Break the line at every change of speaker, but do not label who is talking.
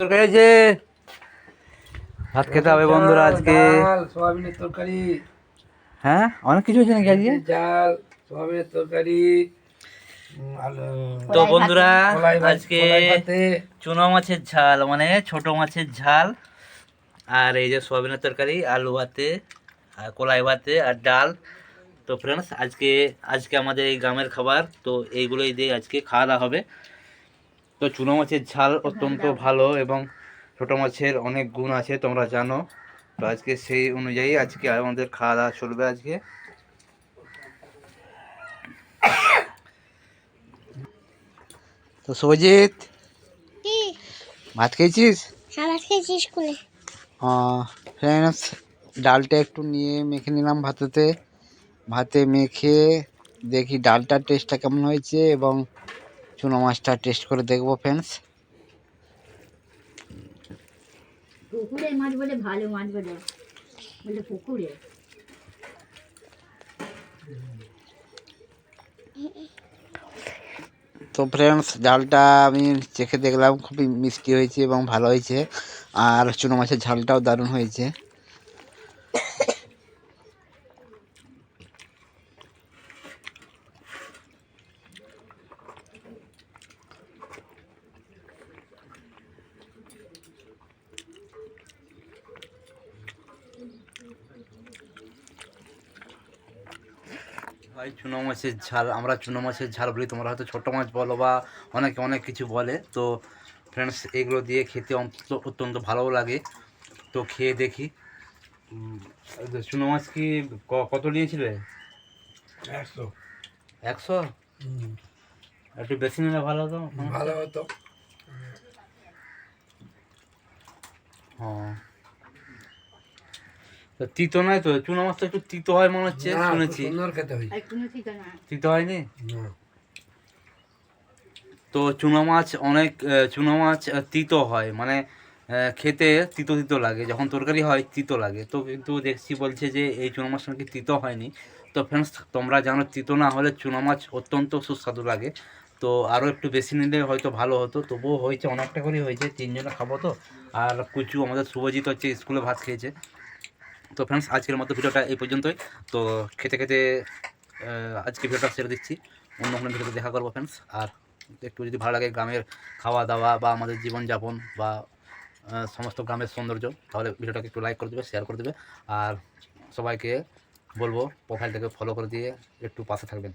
তরকারি যে ভাত খেতে হবে বন্ধুরা আজকে।
ডাল সোয়াবিনের তরকারি।
হ্যাঁ, অনেক কিছু হয়েছে নাকি আজকে?
ডাল সোয়াবিনের তরকারি।
তো বন্ধুরা আজকে
কলাই ভাতে।
চুনো মাছের ঝাল, মানে ছোট মাছের ঝাল, আর এই যে সোয়াবিনের তরকারি, আলু ভাতে আর কলাই ভাতে আর ডাল। তো ফ্রেন্ডস আজকে আজকে আমাদের এই গ্রামের খাবার, তো এইগুলোই দিয়ে আজকে খাওয়া দাওয়া হবে। তো চুনো মাছের ঝাল অত্যন্ত ভালো এবং ছোট মাছের অনেক গুণ আছে তোমরা জানো। তো আজকে সেই অনুযায়ী আজকে আমাদের খাওয়া দাওয়া চলবে আজকে। তো শুভজিৎ,
কি?
ভাত খেয়েছিস?
হ্যাঁ, ভাত খেয়েছি স্কুলে।
ফ্রেন্ডস, ডালটা একটু নিয়ে মেখে নিলাম ভাতে মেখে দেখি ডালটার টেস্টটা কেমন হয়েছে এবং চুনো মাছটা টেস্ট করে দেখবো ফ্রেন্ডস।
পুকুরের মাছ বলে ভালো মাছ বলে পুকুরে।
তো ফ্রেন্ডস, ঝালটা আমি চেখে দেখলাম, খুবই মিষ্টি হয়েছে এবং ভালো হয়েছে। আর চুনো মাছের ঝালটাও দারুণ হয়েছে। ভাই, চুনো মাছের ঝাল, আমরা চুনো মাছের ঝাল বলি, তোমরা হয়তো ছোটো মাছ বলো বা অনেকে অনেক কিছু বলে। তো ফ্রেন্ডস, এগুলো দিয়ে খেতে অত্যন্ত ভালোও লাগে। তো খেয়ে দেখি। চুনো মাছ কি কত নিয়েছিলে?
100।
100? একটু বেশি নিলে ভালো হতো।
ভালো হতো।
হ্যাঁ, তো তিতো নয় তো? চুনো মাছ তো একটু তিতো হয় মনে হচ্ছে,
না,
শুনেছি।
সুন্দর খেতে হয়।
তিতো হয়নি?
না।
তো চুনো মাছ তিতো হয়, মানে খেতে তিতো তিতো লাগে, যখন তরকারি হয় তিতো লাগে। তো কিন্তু দেখছি বলছে যে এই চুনো মাছ নাকি তিতো হয়নি। তো ফ্রেন্ডস, তোমরা জানো তিতো না হলে চুনো মাছ অত্যন্ত সুস্বাদু লাগে। তো আরও একটু বেশি নিলে হয়তো ভালো হতো, তবুও হয়েছে, অনেকটা করেই হয়েছে, 3 জনে খাবো তো। আর কুচু আমাদের শুভজিৎ হচ্ছে স্কুলে ভাত খেয়েছে। তো ফ্রেন্ডস, আজকের মতো ভিডিওটা এই পর্যন্তই। তো খেতে খেতে আজকে ভিডিওটা ছেড়ে দিচ্ছি, অন্য কোনো ভিডিওতে দেখা করবো ফ্রেন্ডস। আর একটু যদি ভালো লাগে গ্রামের খাওয়া দাওয়া বা আমাদের জীবনযাপন বা সমস্ত গ্রামের সৌন্দর্য, তাহলে ভিডিওটাকে একটু লাইক করে দেবে, শেয়ার করে দেবে। আর সবাইকে বলবো প্রোফাইলটাকে ফলো করে দিয়ে একটু পাশে থাকবেন।